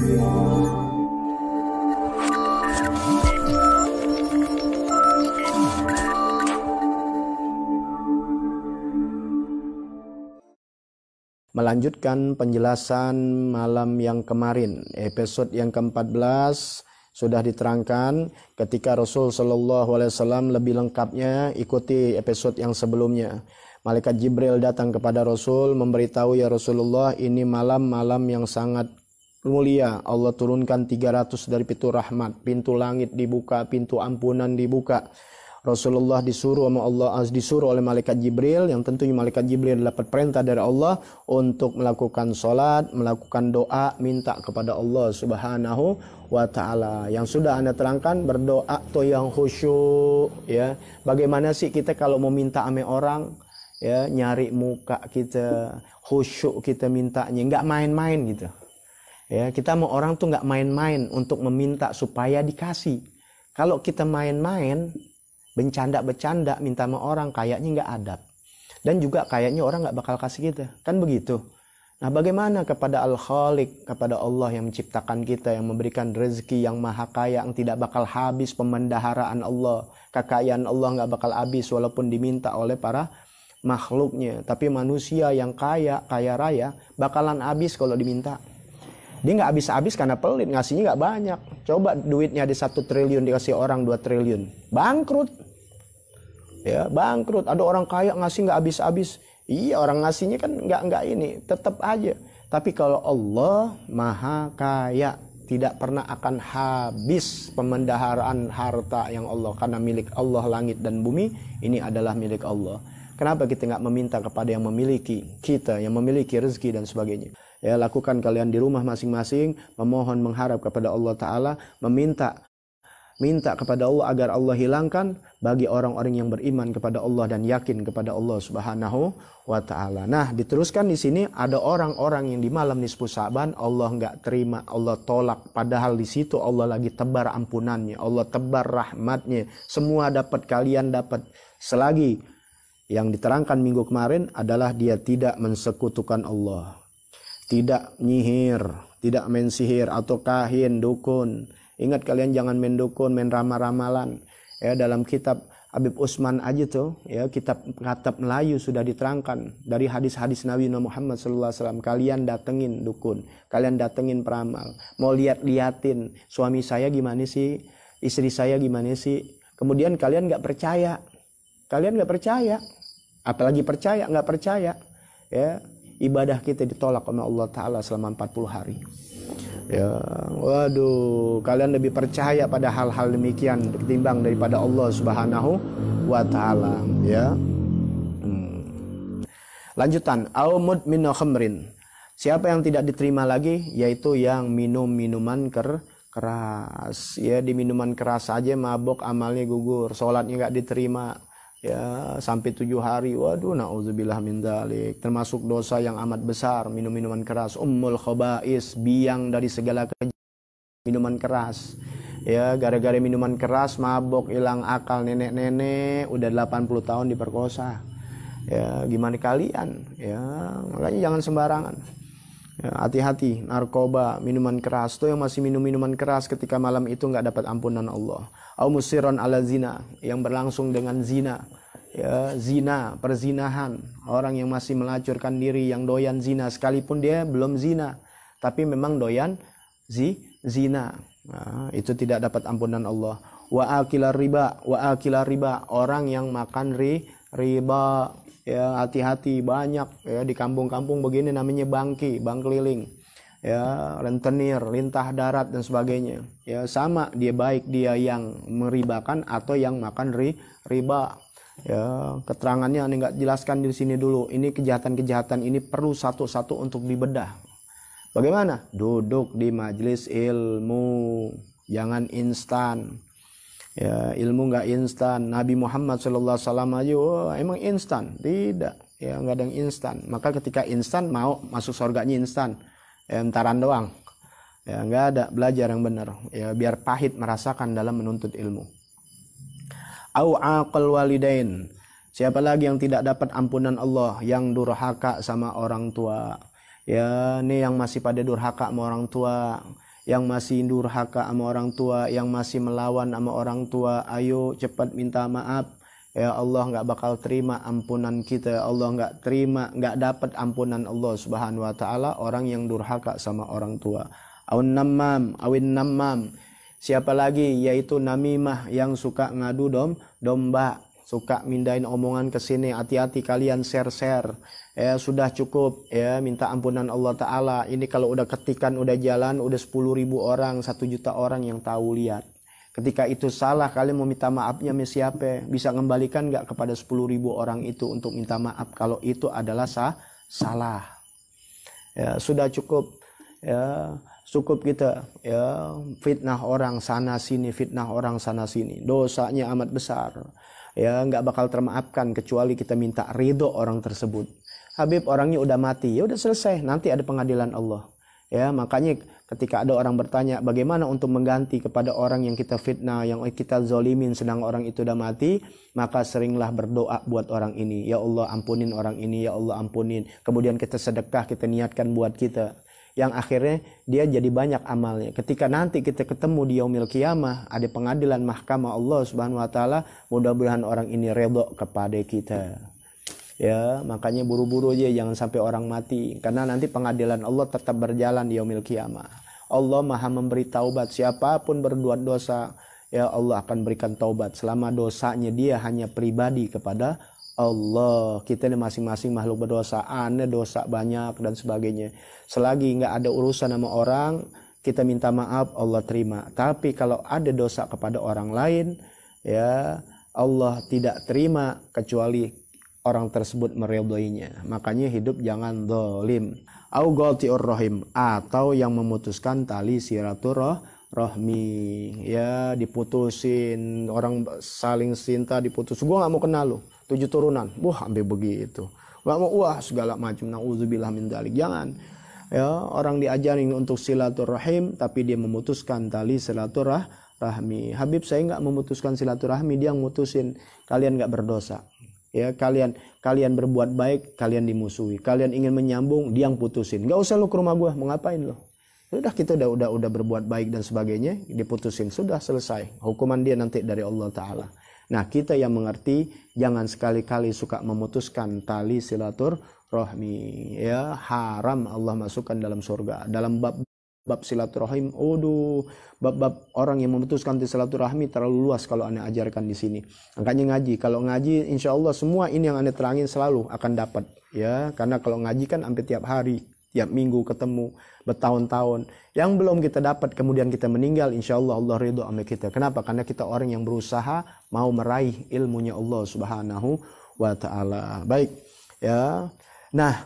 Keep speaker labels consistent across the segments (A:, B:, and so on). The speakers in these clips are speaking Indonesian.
A: Melanjutkan penjelasan malam yang kemarin, episode yang ke-14 sudah diterangkan ketika Rasul Shallallahu Alaihi Wasallam lebih lengkapnya ikuti episode yang sebelumnya. Malaikat Jibril datang kepada Rasul memberitahu, ya Rasulullah, ini malam-malam yang sangat mulia. Allah turunkan 300 dari pintu rahmat, pintu langit dibuka, pintu ampunan dibuka. Rasulullah disuruh oleh malaikat Jibril, yang tentunya malaikat Jibril dapat perintah dari Allah untuk melakukan sholat, melakukan doa, minta kepada Allah Subhanahu wa ta'ala. Yang sudah Anda terangkan, berdoa tuh yang khusyuk, ya. Bagaimana sih kita kalau mau minta ame orang, ya, nyari muka kita, khusyuk kita mintanya, nggak main-main gitu. Ya, kita mau orang tuh nggak main-main untuk meminta supaya dikasih. Kalau kita main-main, bercanda-bercanda minta sama orang, kayaknya nggak adab, dan juga kayaknya orang nggak bakal kasih kita, kan begitu. Nah, bagaimana kepada Al-Khaliq, kepada Allah yang menciptakan kita, yang memberikan rezeki yang maha kaya, yang tidak bakal habis, pemendaharaan Allah, kekayaan Allah nggak bakal habis walaupun diminta oleh para makhluknya. Tapi manusia yang kaya raya bakalan habis kalau diminta. Dia nggak habis-habis karena pelit, ngasihnya nggak banyak. Coba duitnya ada 1 triliun dikasih orang 2 triliun, bangkrut. Ya, bangkrut. Ada orang kaya ngasih nggak habis-habis. Iya, orang ngasihnya kan nggak ini, tetap aja. Tapi kalau Allah maha kaya, tidak pernah akan habis pemendaharaan harta yang Allah, karena milik Allah langit dan bumi ini adalah milik Allah. Kenapa kita nggak meminta kepada yang memiliki kita, yang memiliki rezeki dan sebagainya? Ya, lakukan kalian di rumah masing-masing, memohon, mengharap kepada Allah Ta'ala, minta kepada Allah agar Allah hilangkan bagi orang-orang yang beriman kepada Allah dan yakin kepada Allah Subhanahu wa Ta'ala. Nah, diteruskan di sini ada orang-orang yang di malam nisfu Sa'ban Allah nggak terima, Allah tolak, padahal di situ Allah lagi tebar ampunannya, Allah tebar rahmatnya, semua dapat, kalian dapat. Selagi yang diterangkan minggu kemarin adalah dia tidak mensekutukan Allah, tidak nyihir, tidak main sihir atau kahin, dukun. Ingat kalian jangan main dukun, main ramal-ramalan. Ya, dalam kitab Habib Usman aja tuh, ya, kitab Melayu sudah diterangkan dari hadis-hadis Nabi Muhammad SAW. Kalian datengin dukun, kalian datengin peramal, mau liatin suami saya gimana sih, istri saya gimana sih. Kemudian kalian nggak percaya, apalagi percaya, nggak percaya, ya. Ibadah kita ditolak oleh Allah Ta'ala selama 40 hari. Ya, waduh, kalian lebih percaya pada hal-hal demikian ketimbang daripada Allah Subhanahu wa Ta'ala, ya. Lanjutan, au mudmin khamrin. Siapa yang tidak diterima lagi, yaitu yang minum minuman keras. Ya, di minuman keras saja mabuk, amalnya gugur, sholatnya nggak diterima. Ya, sampai 7 hari. Waduh, na'udzubillah min dzalik. Termasuk dosa yang amat besar, minum minuman keras. Ummul khaba'is, biang dari segala minuman keras. Ya, gara-gara minuman keras mabok, hilang akal, nenek-nenek udah 80 tahun diperkosa. Ya, gimana kalian? Ya, makanya jangan sembarangan. Ya, hati-hati, narkoba, minuman keras. Tuh yang masih minum minuman keras ketika malam itu nggak dapat ampunan Allah. Au musiron ala zina, yang berlangsung dengan zina. Ya, zina, perzinahan. Orang yang masih melacurkan diri, yang doyan zina, sekalipun dia belum zina, tapi memang doyan zina. Nah, itu tidak dapat ampunan Allah. Wa akilar riba, orang yang makan riba. Ya, hati-hati, banyak ya di kampung-kampung begini namanya bank keliling. Ya, rentenir, lintah darat dan sebagainya. Ya, sama dia, baik dia yang meribakan atau yang makan riba. Ya, keterangannya ini nggak jelaskan di sini dulu. Ini kejahatan-kejahatan ini perlu satu-satu untuk dibedah. Bagaimana? Duduk di majelis ilmu, jangan instan. Ya, ilmu nggak instan. Nabi Muhammad SAW aja, emang instan? Tidak. Ya, nggak ada yang instan. Maka ketika instan, mau masuk surganya instan. Ya, entaran doang. Ya, nggak ada, belajar yang benar. Ya, biar pahit merasakan dalam menuntut ilmu. Au aqal walidain. Siapa lagi yang tidak dapat ampunan Allah, yang durhaka sama orang tua. Ya, ini yang masih pada durhaka sama orang tua. yang masih durhaka sama orang tua, yang masih melawan sama orang tua, ayo cepat minta maaf. Ya Allah nggak bakal terima ampunan kita. Allah nggak dapat ampunan Allah Subhanahu wa taala orang yang durhaka sama orang tua. Awin namam. Siapa lagi? Yaitu namimah, yang suka ngadu domba, suka mindahin omongan ke sini. Hati-hati kalian share. Ya sudah cukup ya, minta ampunan Allah taala. Ini kalau udah ketikan udah jalan udah 10.000 orang, 1 juta orang yang tahu lihat. Ketika itu salah, kalian mau minta maafnya sama siapa? Bisa mengembalikan nggak kepada 10.000 orang itu untuk minta maaf kalau itu adalah salah? Ya sudah cukup. Ya cukup kita ya fitnah orang sana sini, dosanya amat besar. Ya nggak bakal termaafkan kecuali kita minta ridho orang tersebut. Habib orangnya udah mati, ya udah selesai, nanti ada pengadilan Allah. Ya makanya ketika ada orang bertanya bagaimana untuk mengganti kepada orang yang kita fitnah, yang kita zolimin sedang orang itu udah mati, maka seringlah berdoa buat orang ini. Ya Allah ampunin orang ini, ya Allah ampunin. Kemudian kita sedekah, kita niatkan buat kita. Yang akhirnya dia jadi banyak amalnya. Ketika nanti kita ketemu di yaumil qiyamah, ada pengadilan mahkamah Allah Subhanahu wa taala, mudah-mudahan orang ini redha kepada kita. Ya, makanya buru-buru aja jangan sampai orang mati, karena nanti pengadilan Allah tetap berjalan di yaumil qiyamah. Allah Maha memberi taubat, siapapun berbuat dosa, ya Allah akan berikan taubat selama dosanya dia hanya pribadi kepada Allah. Kita ini masing-masing makhluk berdosa, aneh dosa banyak dan sebagainya. Selagi nggak ada urusan sama orang, kita minta maaf, Allah terima. Tapi kalau ada dosa kepada orang lain, ya Allah tidak terima kecuali orang tersebut meridhoinya. Makanya hidup jangan zalim. Au qati'ur rahim, atau yang memutuskan tali silaturahmi. Ya diputusin, orang saling cinta diputus. Gua nggak mau kenal lu, 7 turunan. Wah sampai begitu. Nggak mau segala macam. Nauzubillah min dzalik. Jangan. Ya orang diajarin untuk silaturahim tapi dia memutuskan tali silaturahmi. Habib saya nggak memutuskan silaturahmi, dia yang mutusin. Kalian nggak berdosa. Ya kalian berbuat baik, kalian dimusuhi. Kalian ingin menyambung, dia yang putusin. Gak usah lu ke rumah gua, mau ngapain lu? Sudah kita udah berbuat baik dan sebagainya, diputusin, sudah selesai. Hukuman dia nanti dari Allah Taala. Nah kita yang mengerti, jangan sekali-kali suka memutuskan tali silaturahmi. Ya haram Allah masukkan dalam surga. Dalam bab silaturahim, bab orang yang memutuskan silaturahmi terlalu luas kalau Anda ajarkan di sini. Makanya ngaji, kalau ngaji insya Allah semua ini yang Anda terangin selalu akan dapat, ya. Karena kalau ngaji kan hampir tiap hari, tiap minggu ketemu, bertahun-tahun. Yang belum kita dapat kemudian kita meninggal, insya Allah Allah ridho sama kita. Kenapa? Karena kita orang yang berusaha mau meraih ilmunya Allah Subhanahu wa taala. Baik, ya. Nah,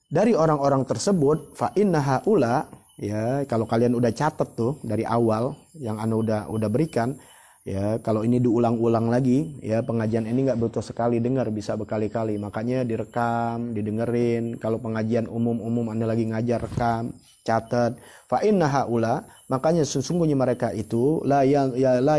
A: dari orang-orang tersebut fa innaha ula. Ya, kalau kalian udah catat tuh dari awal yang Anda udah berikan, ya kalau ini diulang-ulang lagi, ya pengajian ini nggak butuh sekali dengar, bisa berkali-kali. Makanya direkam, didengerin. Kalau pengajian umum Anda lagi ngajar, rekam, catat. Fa inna haula, makanya sesungguhnya mereka itu la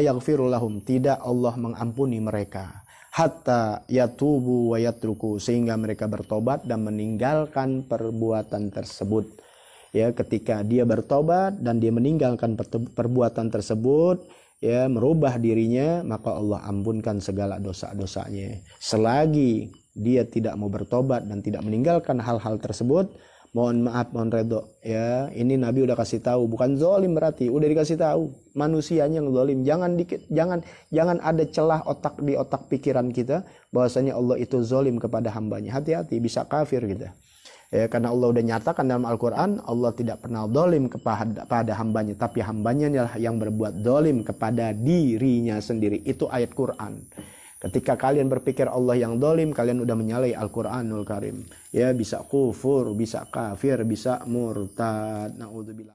A: yaghfiru lahum, tidak Allah mengampuni mereka. Hatta yatubu wa yatruku, sehingga mereka bertobat dan meninggalkan perbuatan tersebut. Ya, ketika dia bertobat dan dia meninggalkan perbuatan tersebut, ya merubah dirinya, maka Allah ampunkan segala dosa-dosanya. Selagi dia tidak mau bertobat dan tidak meninggalkan hal-hal tersebut, mohon maaf, mohon redho. Ya, ini Nabi udah kasih tahu, bukan zalim berarti, udah dikasih tahu. Manusianya yang zalim. Jangan ada celah di otak pikiran kita bahwasanya Allah itu zalim kepada hambanya. Hati-hati, bisa kafir kita. Ya, karena Allah udah nyatakan dalam Al-Quran, Allah tidak pernah dolim kepada hambanya, tapi hambanya adalah yang berbuat dolim kepada dirinya sendiri. Itu ayat Quran. Ketika kalian berpikir Allah yang dolim, kalian udah menyalahi Al-Quranul Karim. Ya, bisa kufur, bisa kafir, bisa murtad. Na'udzubillah.